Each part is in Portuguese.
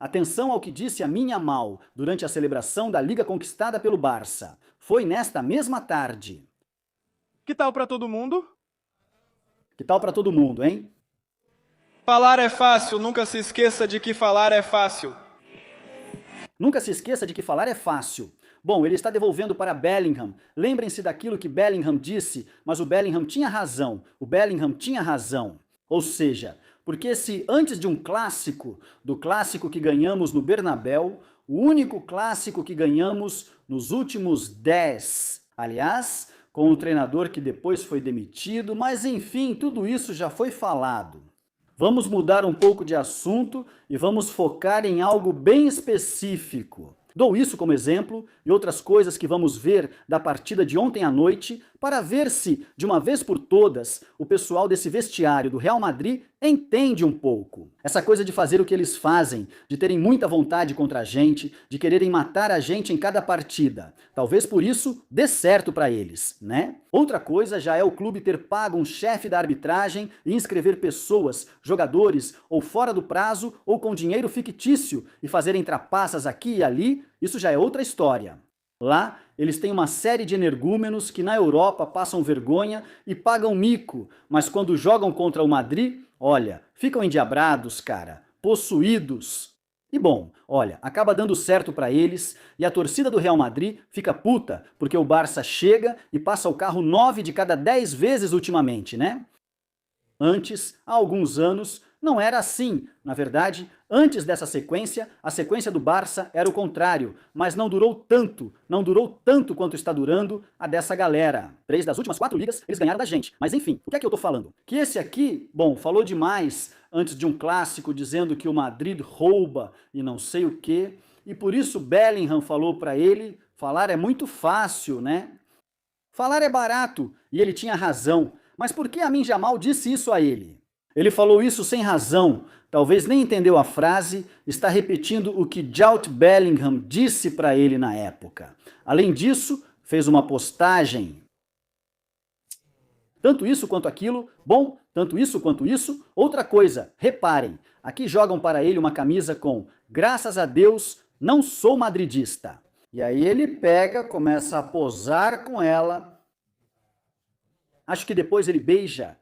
Atenção ao que disse a minha Mal durante a celebração da liga conquistada pelo Barça. Foi nesta mesma tarde. Que tal para todo mundo? Que tal para todo mundo, hein? Falar é fácil, nunca se esqueça de que falar é fácil. Nunca se esqueça de que falar é fácil. Bom, ele está devolvendo para Bellingham. Lembrem-se daquilo que Bellingham disse, mas o Bellingham tinha razão. O Bellingham tinha razão. Ou seja, porque se antes de um clássico, do clássico que ganhamos no Bernabéu, o único clássico que ganhamos nos últimos 10, aliás, com um treinador que depois foi demitido, mas enfim, tudo isso já foi falado. Vamos mudar um pouco de assunto e vamos focar em algo bem específico. Dou isso como exemplo e outras coisas que vamos ver da partida de ontem à noite para ver se, de uma vez por todas, o pessoal desse vestiário do Real Madrid entende um pouco. Essa coisa de fazer o que eles fazem, de terem muita vontade contra a gente, de quererem matar a gente em cada partida. Talvez por isso dê certo para eles, né? Outra coisa já é o clube ter pago um chefe da arbitragem e inscrever pessoas, jogadores, ou fora do prazo, ou com dinheiro fictício, e fazerem trapaças aqui e ali. Isso já é outra história. Lá, eles têm uma série de energúmenos que na Europa passam vergonha e pagam mico, mas quando jogam contra o Madrid, olha, ficam endiabrados, cara, possuídos. E bom, olha, acaba dando certo para eles e a torcida do Real Madrid fica puta porque o Barça chega e passa o carro 9 de cada 10 vezes ultimamente, né? Antes, há alguns anos, não era assim. Na verdade, antes dessa sequência, a sequência do Barça era o contrário, mas não durou tanto quanto está durando a dessa galera. 3 das últimas 4 ligas eles ganharam da gente. Mas enfim, o que é que eu tô falando? Que esse aqui, bom, falou demais antes de um clássico dizendo que o Madrid rouba e não sei o quê, e por isso Bellingham falou para ele, falar é muito fácil, né? Falar é barato, e ele tinha razão. Mas por que Lamine Yamal disse isso a ele? Ele falou isso sem razão, talvez nem entendeu a frase, está repetindo o que Jude Bellingham disse para ele na época. Além disso, fez uma postagem. Tanto isso quanto aquilo, bom, tanto isso quanto isso. Outra coisa, reparem, aqui jogam para ele uma camisa com "Graças a Deus, não sou madridista". E aí ele pega, começa a posar com ela. Acho que depois ele beija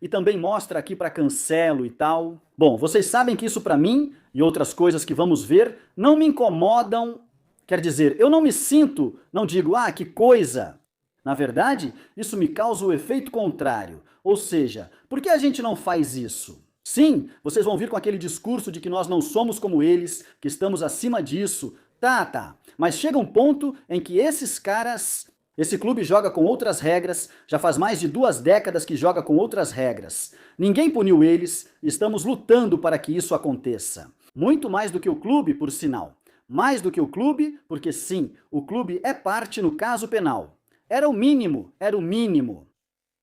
e também mostra aqui para Cancelo e tal. Bom, vocês sabem que isso para mim e outras coisas que vamos ver não me incomodam. Quer dizer, eu não me sinto, não digo, ah, que coisa. Na verdade, isso me causa o efeito contrário. Ou seja, por que a gente não faz isso? Sim, vocês vão vir com aquele discurso de que nós não somos como eles, que estamos acima disso. Tá. Mas chega um ponto em que esses caras... Esse clube joga com outras regras, já faz mais de 2 décadas que joga com outras regras. Ninguém puniu eles, estamos lutando para que isso aconteça. Muito mais do que o clube, por sinal. Mais do que o clube, porque sim, o clube é parte no caso penal. Era o mínimo.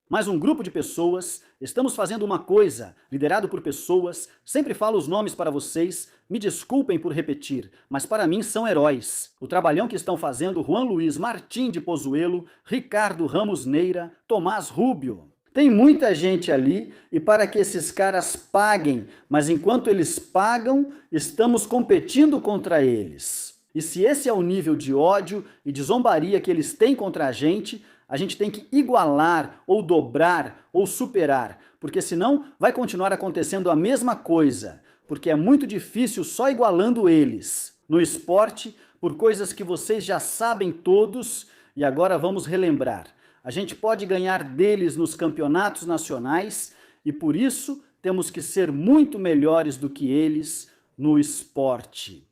Mas um grupo de pessoas, estamos fazendo uma coisa, liderado por pessoas, sempre falo os nomes para vocês, me desculpem por repetir, mas para mim são heróis. O trabalhão que estão fazendo Juan Luiz Martim de Pozuelo, Ricardo Ramos Neira, Tomás Rubio. Tem muita gente ali e para que esses caras paguem, mas enquanto eles pagam, estamos competindo contra eles. E se esse é o nível de ódio e de zombaria que eles têm contra a gente tem que igualar, ou dobrar, ou superar, porque senão vai continuar acontecendo a mesma coisa, porque é muito difícil só igualando eles. No esporte, por coisas que vocês já sabem todos, e agora vamos relembrar. A gente pode ganhar deles nos campeonatos nacionais, e por isso temos que ser muito melhores do que eles no esporte.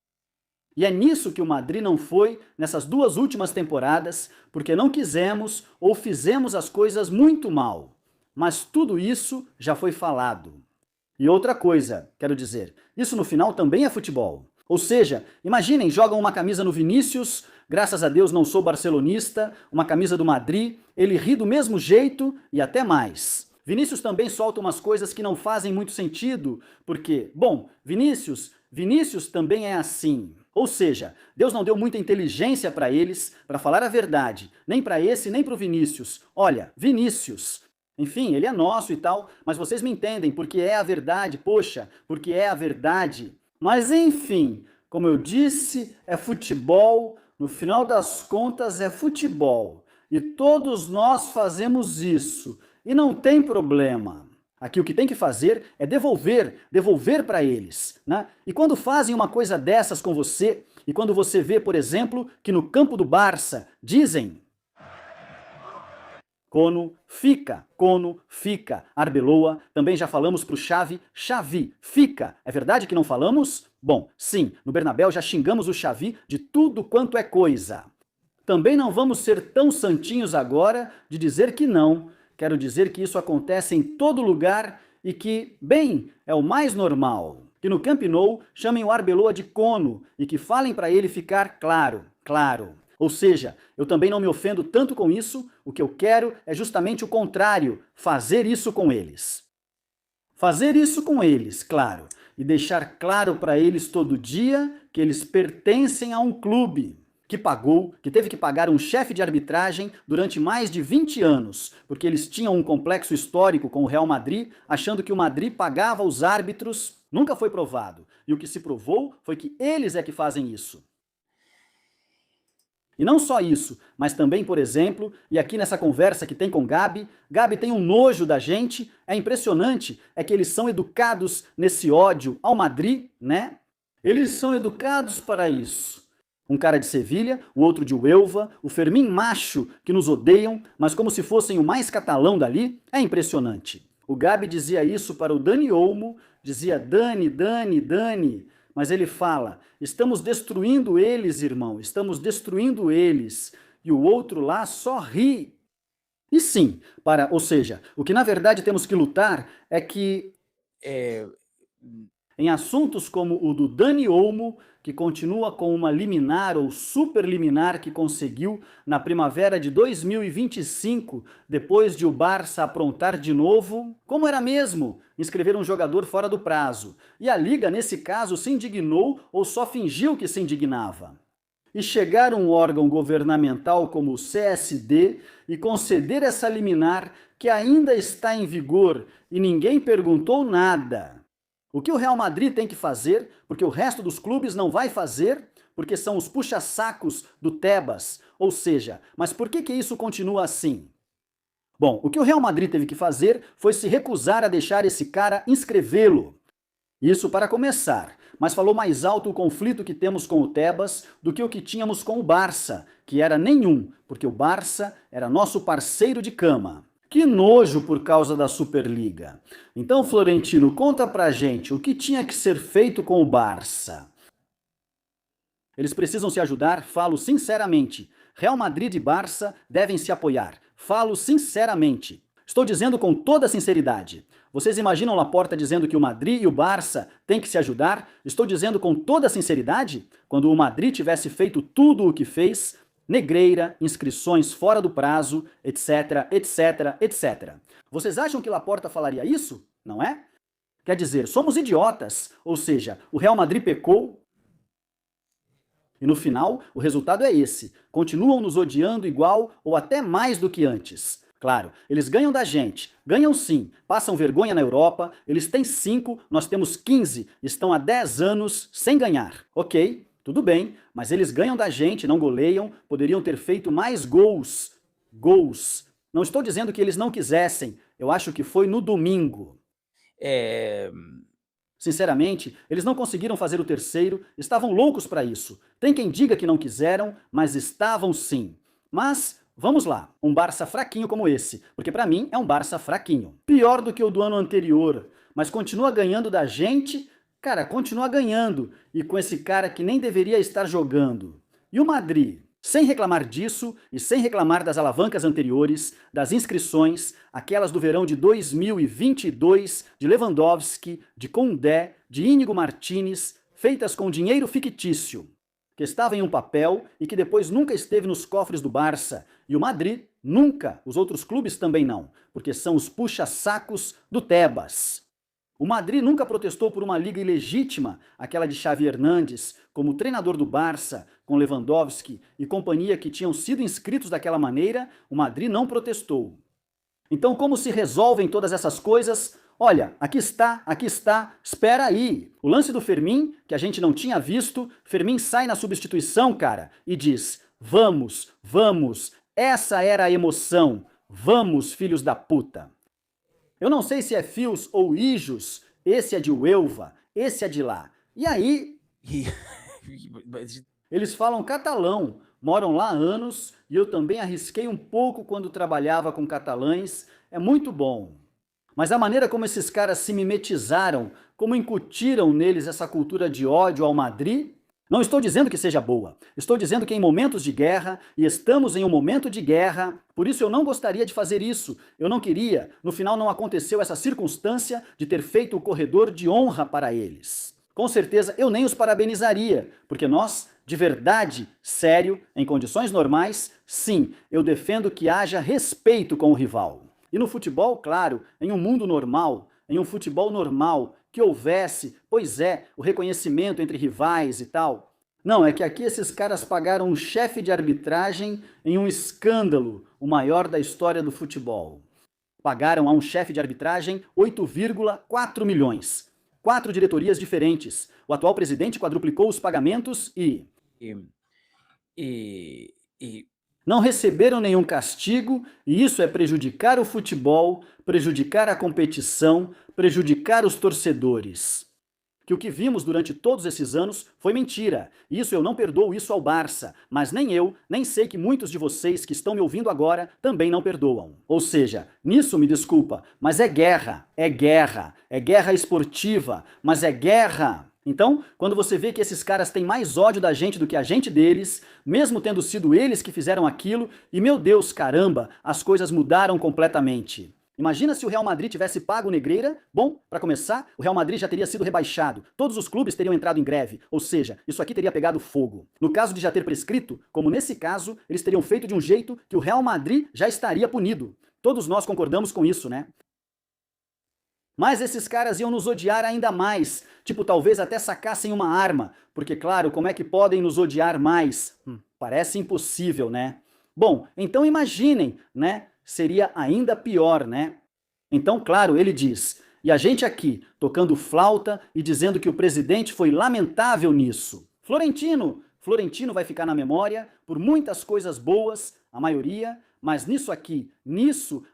E é nisso que o Madrid não foi nessas 2 últimas temporadas, porque não quisemos ou fizemos as coisas muito mal. Mas tudo isso já foi falado. E outra coisa, quero dizer, isso no final também é futebol. Ou seja, imaginem, jogam uma camisa no Vinícius, graças a Deus não sou barcelonista, uma camisa do Madrid, ele ri do mesmo jeito e até mais. Vinícius também solta umas coisas que não fazem muito sentido, porque, bom, Vinícius também é assim. Ou seja, Deus não deu muita inteligência para eles, para falar a verdade, nem para esse, nem para o Vinícius. Olha, Vinícius, enfim, ele é nosso e tal, mas vocês me entendem, porque é a verdade, poxa, porque é a verdade. Mas enfim, como eu disse, é futebol, no final das contas é futebol. E todos nós fazemos isso, e não tem problema. Aqui o que tem que fazer é devolver para eles, né? E quando fazem uma coisa dessas com você, e quando você vê, por exemplo, que no campo do Barça dizem Cono, fica. Arbeloa, também já falamos pro Xavi, fica. É verdade que não falamos? Bom, sim, no Bernabéu já xingamos o Xavi de tudo quanto é coisa. Também não vamos ser tão santinhos agora de dizer que não. Quero dizer que isso acontece em todo lugar e que, bem, é o mais normal. Que no Camp Nou chamem o Arbeloa de Cono e que falem para ele ficar claro. Ou seja, eu também não me ofendo tanto com isso, o que eu quero é justamente o contrário, fazer isso com eles. Fazer isso com eles, claro, e deixar claro para eles todo dia que eles pertencem a um clube que teve que pagar um chefe de arbitragem durante mais de 20 anos, porque eles tinham um complexo histórico com o Real Madrid, achando que o Madrid pagava os árbitros, nunca foi provado. E o que se provou foi que eles é que fazem isso. E não só isso, mas também, por exemplo, e aqui nessa conversa que tem com Gabi tem um nojo da gente, é impressionante, é que eles são educados nesse ódio ao Madrid, né? Eles são educados para isso. Um cara de Sevilha, o outro de Huelva, o Fermín macho, que nos odeiam, mas como se fossem o mais catalão dali, é impressionante. O Gabi dizia isso para o Dani Olmo, dizia Dani, mas ele fala, estamos destruindo eles, irmão, estamos destruindo eles. E o outro lá só ri. E sim, ou seja, o que na verdade temos que lutar é que em assuntos como o do Dani Olmo, que continua com uma liminar ou superliminar que conseguiu na primavera de 2025, depois de o Barça aprontar de novo, como era mesmo inscrever um jogador fora do prazo. E a Liga, nesse caso, se indignou ou só fingiu que se indignava. E chegar um órgão governamental como o CSD e conceder essa liminar que ainda está em vigor e ninguém perguntou nada. O que o Real Madrid tem que fazer, porque o resto dos clubes não vai fazer, porque são os puxa-sacos do Tebas, ou seja, mas por que isso continua assim? Bom, o que o Real Madrid teve que fazer foi se recusar a deixar esse cara inscrevê-lo. Isso para começar, mas falou mais alto o conflito que temos com o Tebas do que o que tínhamos com o Barça, que era nenhum, porque o Barça era nosso parceiro de cama. Que nojo por causa da Superliga. Então, Florentino, conta pra gente o que tinha que ser feito com o Barça. Eles precisam se ajudar, falo sinceramente. Real Madrid e Barça devem se apoiar. Falo sinceramente. Estou dizendo com toda sinceridade. Vocês imaginam Laporta dizendo que o Madrid e o Barça têm que se ajudar? Estou dizendo com toda sinceridade? Quando o Madrid tivesse feito tudo o que fez, negreira, inscrições fora do prazo, etc. Vocês acham que Laporta falaria isso? Não é? Quer dizer, somos idiotas, ou seja, o Real Madrid pecou e no final o resultado é esse. Continuam nos odiando igual ou até mais do que antes. Claro, eles ganham da gente, ganham sim, passam vergonha na Europa, eles têm 5, nós temos 15, estão há 10 anos sem ganhar. Ok, tudo bem, mas eles ganham da gente, não goleiam, poderiam ter feito mais gols. Não estou dizendo que eles não quisessem, eu acho que foi no domingo. Sinceramente, eles não conseguiram fazer o terceiro, estavam loucos para isso. Tem quem diga que não quiseram, mas estavam sim. Mas, vamos lá, um Barça fraquinho como esse, porque para mim é um Barça fraquinho. Pior do que o do ano anterior, mas continua ganhando da gente. Cara, continua ganhando, e com esse cara que nem deveria estar jogando. E o Madrid? Sem reclamar disso, e sem reclamar das alavancas anteriores, das inscrições, aquelas do verão de 2022, de Lewandowski, de Koundé, de Íñigo Martínez, feitas com dinheiro fictício, que estava em um papel e que depois nunca esteve nos cofres do Barça. E o Madrid nunca, os outros clubes também não, porque são os puxa-sacos do Tebas. O Madrid nunca protestou por uma liga ilegítima, aquela de Xavi Hernández, como treinador do Barça, com Lewandowski e companhia que tinham sido inscritos daquela maneira, o Madrid não protestou. Então, como se resolvem todas essas coisas? Olha, aqui está, espera aí. O lance do Fermin, que a gente não tinha visto, Fermin sai na substituição, cara, e diz: vamos, vamos, essa era a emoção, vamos, filhos da puta. Eu não sei se é fios ou ijos, esse é de Uelva, esse é de lá. E aí, eles falam catalão, moram lá há anos, e eu também arrisquei um pouco quando trabalhava com catalães, é muito bom. Mas a maneira como esses caras se mimetizaram, como incutiram neles essa cultura de ódio ao Madrid, não estou dizendo que seja boa. Estou dizendo que em momentos de guerra, e estamos em um momento de guerra, por isso eu não gostaria de fazer isso. Eu não queria, no final não aconteceu essa circunstância de ter feito o corredor de honra para eles. Com certeza eu nem os parabenizaria, porque nós, de verdade, sério, em condições normais, sim, eu defendo que haja respeito com o rival. E no futebol, claro, em um mundo normal, em um futebol normal, que houvesse, pois é, o reconhecimento entre rivais e tal. Não, é que aqui esses caras pagaram um chefe de arbitragem em um escândalo, o maior da história do futebol. Pagaram a um chefe de arbitragem 8,4 milhões. 4 diretorias diferentes. O atual presidente quadruplicou os pagamentos e não receberam nenhum castigo, e isso é prejudicar o futebol, prejudicar a competição, prejudicar os torcedores. Que o que vimos durante todos esses anos foi mentira. Isso eu não perdoo isso ao Barça, mas nem eu, nem sei que muitos de vocês que estão me ouvindo agora também não perdoam. Ou seja, nisso me desculpa, mas é guerra esportiva, mas é guerra. Então, quando você vê que esses caras têm mais ódio da gente do que a gente deles, mesmo tendo sido eles que fizeram aquilo, e meu Deus, caramba, as coisas mudaram completamente. Imagina se o Real Madrid tivesse pago o Negreira. Bom, para começar, o Real Madrid já teria sido rebaixado. Todos os clubes teriam entrado em greve. Ou seja, isso aqui teria pegado fogo. No caso de já ter prescrito, como nesse caso, eles teriam feito de um jeito que o Real Madrid já estaria punido. Todos nós concordamos com isso, né? Mas esses caras iam nos odiar ainda mais. Tipo, talvez até sacassem uma arma. Porque, claro, como é que podem nos odiar mais? Parece impossível, né? Bom, então imaginem, né? Seria ainda pior, né? Então, claro, ele diz, e a gente aqui, tocando flauta e dizendo que o presidente foi lamentável nisso. Florentino vai ficar na memória por muitas coisas boas, a maioria, mas nisso aqui,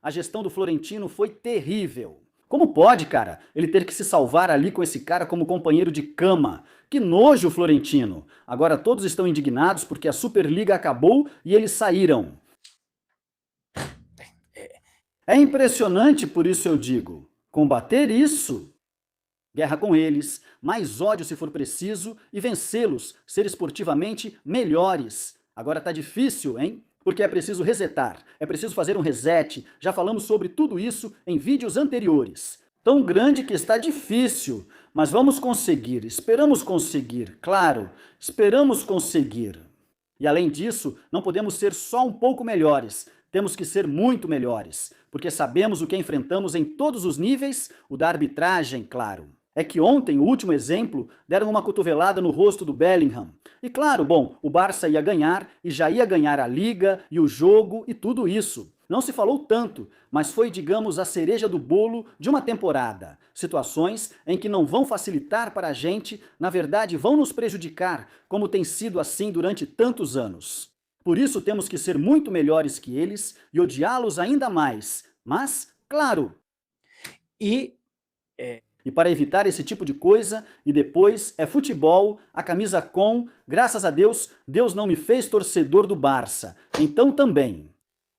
a gestão do Florentino foi terrível. Como pode, cara, ele ter que se salvar ali com esse cara como companheiro de cama? Que nojo, Florentino! Agora todos estão indignados porque a Superliga acabou e eles saíram. É impressionante, por isso eu digo, combater isso, guerra com eles, mais ódio se for preciso e vencê-los, ser esportivamente melhores. Agora tá difícil, hein? Porque é preciso resetar, é preciso fazer um reset, já falamos sobre tudo isso em vídeos anteriores. Tão grande que está difícil, mas vamos conseguir, esperamos conseguir, claro, esperamos conseguir. E além disso, não podemos ser só um pouco melhores, temos que ser muito melhores, porque sabemos o que enfrentamos em todos os níveis, o da arbitragem, claro. É que ontem, o último exemplo, deram uma cotovelada no rosto do Bellingham. E claro, bom, o Barça ia ganhar, e já ia ganhar a Liga, e o jogo, e tudo isso. Não se falou tanto, mas foi, digamos, a cereja do bolo de uma temporada. Situações em que não vão facilitar para a gente, na verdade vão nos prejudicar, como tem sido assim durante tantos anos. Por isso temos que ser muito melhores que eles e odiá-los ainda mais. Mas, claro, e para evitar esse tipo de coisa, e depois é futebol, a camisa com, graças a Deus, Deus não me fez torcedor do Barça. Então também.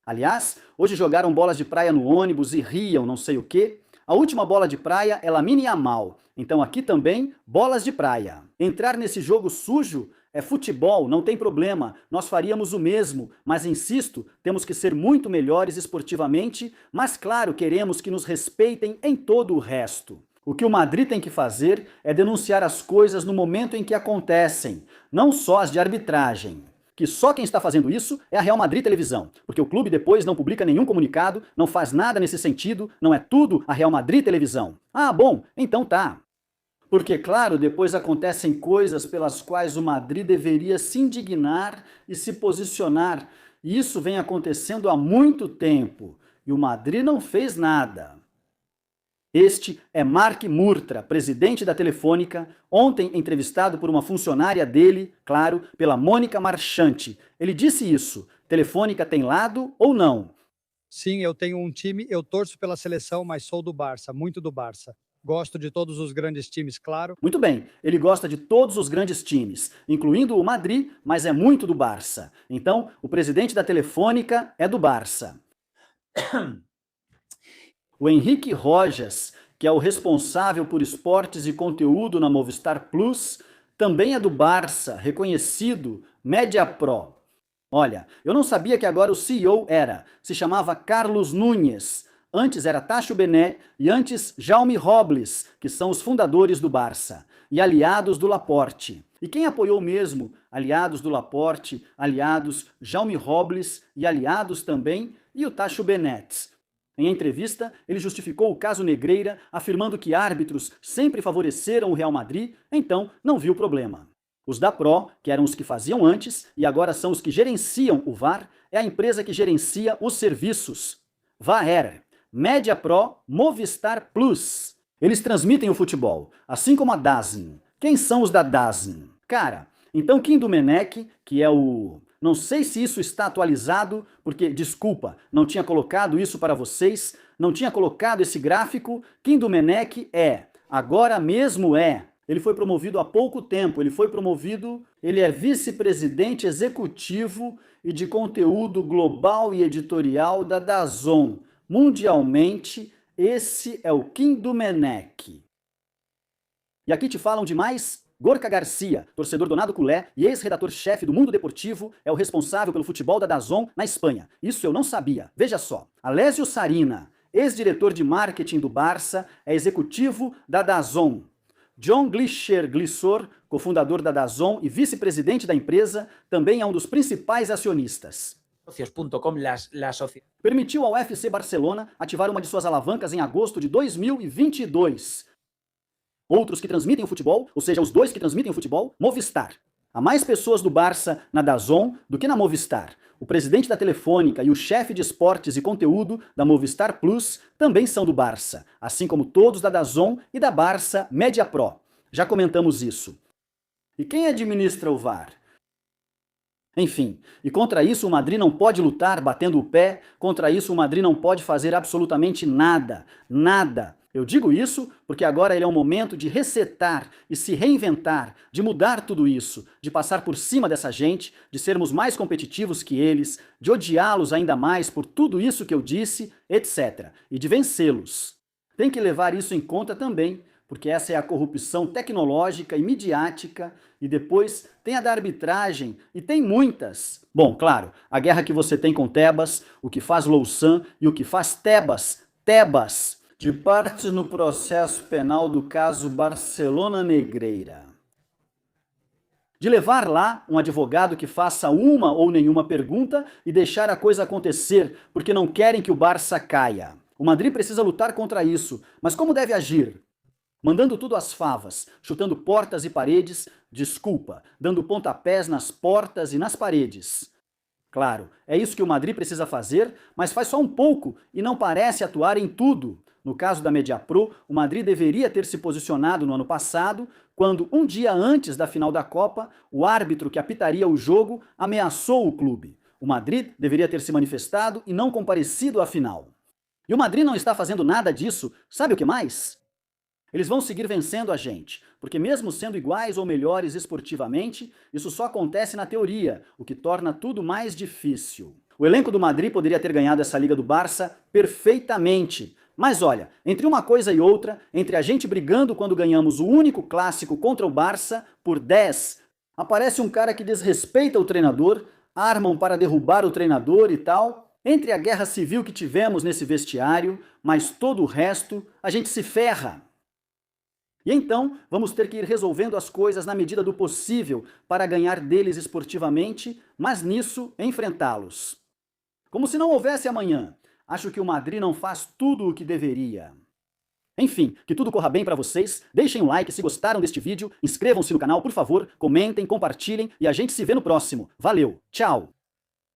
Aliás, hoje jogaram bolas de praia no ônibus e riam não sei o quê. A última bola de praia é Lamine Yamal. Então aqui também, bolas de praia. Entrar nesse jogo sujo é futebol, não tem problema, nós faríamos o mesmo, mas insisto, temos que ser muito melhores esportivamente, mas claro, queremos que nos respeitem em todo o resto. O que o Madrid tem que fazer é denunciar as coisas no momento em que acontecem, não só as de arbitragem. Que só quem está fazendo isso é a Real Madrid Televisão, porque o clube depois não publica nenhum comunicado, não faz nada nesse sentido, não é tudo a Real Madrid Televisão. Ah, bom, então tá. Porque, claro, depois acontecem coisas pelas quais o Madrid deveria se indignar e se posicionar. E isso vem acontecendo há muito tempo. E o Madrid não fez nada. Este é Mark Murtra, presidente da Telefônica, ontem entrevistado por uma funcionária dele, claro, pela Mônica Marchante. Ele disse isso: Telefônica tem lado ou não? Sim, eu tenho um time, eu torço pela seleção, mas sou do Barça, muito do Barça. Gosto de todos os grandes times, claro. Muito bem, ele gosta de todos os grandes times, incluindo o Madrid, mas é muito do Barça. Então, o presidente da Telefônica é do Barça. O Henrique Rojas, que é o responsável por esportes e conteúdo na Movistar Plus, também é do Barça, reconhecido, Mediapro. Olha, eu não sabia que agora o CEO se chamava Carlos Núñez. Antes era Tacho Bené e antes Jaume Robles, que são os fundadores do Barça, e aliados do Laporte. E quem apoiou mesmo aliados do Laporte, aliados Jaume Robles e aliados também, e o Tacho Benet. Em entrevista, ele justificou o caso Negreira, afirmando que árbitros sempre favoreceram o Real Madrid, então não viu problema. Os da Pro, que eram os que faziam antes e agora são os que gerenciam o VAR, é a empresa que gerencia os serviços. VAR, Mediapro, Movistar Plus. Eles transmitem o futebol, assim como a DAZN. Quem são os da DAZN? Cara, então Kim Domenech, que é o... Não sei se isso está atualizado, porque, desculpa, não tinha colocado isso para vocês, não tinha colocado esse gráfico. Kim Domenech agora mesmo Ele foi promovido há pouco tempo, ele é vice-presidente executivo e de conteúdo global e editorial da DAZN. Mundialmente, esse é o Kim Domenech. E aqui te falam de mais... Gorka Garcia, torcedor Donado Culé e ex-redator-chefe do Mundo Deportivo, é o responsável pelo futebol da DAZN na Espanha. Isso eu não sabia. Veja só. Alessio Sarina, ex-diretor de marketing do Barça, é executivo da DAZN. John Glissor, cofundador da DAZN e vice-presidente da empresa, também é um dos principais acionistas. Permitiu ao FC Barcelona ativar uma de suas alavancas em agosto de 2022. Outros que transmitem o futebol, ou seja, os dois que transmitem o futebol, Movistar. Há mais pessoas do Barça na DAZN do que na Movistar. O presidente da Telefônica e o chefe de esportes e conteúdo da Movistar Plus também são do Barça, assim como todos da DAZN e da Barça Mediapro. Já comentamos isso. E quem administra o VAR? Enfim, e contra isso o Madrid não pode lutar batendo o pé, contra isso o Madrid não pode fazer absolutamente nada, nada. Eu digo isso porque agora ele é um momento de resetar e se reinventar, de mudar tudo isso, de passar por cima dessa gente, de sermos mais competitivos que eles, de odiá-los ainda mais por tudo isso que eu disse, etc. E de vencê-los. Tem que levar isso em conta também, porque essa é a corrupção tecnológica e midiática, e depois tem a da arbitragem, e tem muitas. Bom, claro, a guerra que você tem com Tebas, o que faz Louçã e o que faz Tebas, de parte no processo penal do caso Barcelona Negreira. De levar lá um advogado que faça uma ou nenhuma pergunta e deixar a coisa acontecer, porque não querem que o Barça caia. O Madrid precisa lutar contra isso, mas como deve agir? Mandando tudo às favas, chutando portas e paredes, dando pontapés nas portas e nas paredes. Claro, é isso que o Madrid precisa fazer, mas faz só um pouco e não parece atuar em tudo. No caso da Mediapro, o Madrid deveria ter se posicionado no ano passado, quando, um dia antes da final da Copa, o árbitro que apitaria o jogo ameaçou o clube. O Madrid deveria ter se manifestado e não comparecido à final. E o Madrid não está fazendo nada disso, sabe o que mais? Eles vão seguir vencendo a gente, porque mesmo sendo iguais ou melhores esportivamente, isso só acontece na teoria, o que torna tudo mais difícil. O elenco do Madrid poderia ter ganhado essa Liga do Barça perfeitamente. Mas olha, entre uma coisa e outra, entre a gente brigando quando ganhamos o único clássico contra o Barça, por 10, aparece um cara que desrespeita o treinador, armam para derrubar o treinador e tal. Entre a guerra civil que tivemos nesse vestiário, mas todo o resto, a gente se ferra. E então, vamos ter que ir resolvendo as coisas na medida do possível para ganhar deles esportivamente, mas nisso enfrentá-los. Como se não houvesse amanhã. Acho que o Madrid não faz tudo o que deveria. Enfim, que tudo corra bem para vocês, deixem um like se gostaram deste vídeo, inscrevam-se no canal, por favor, comentem, compartilhem e a gente se vê no próximo. Valeu, tchau!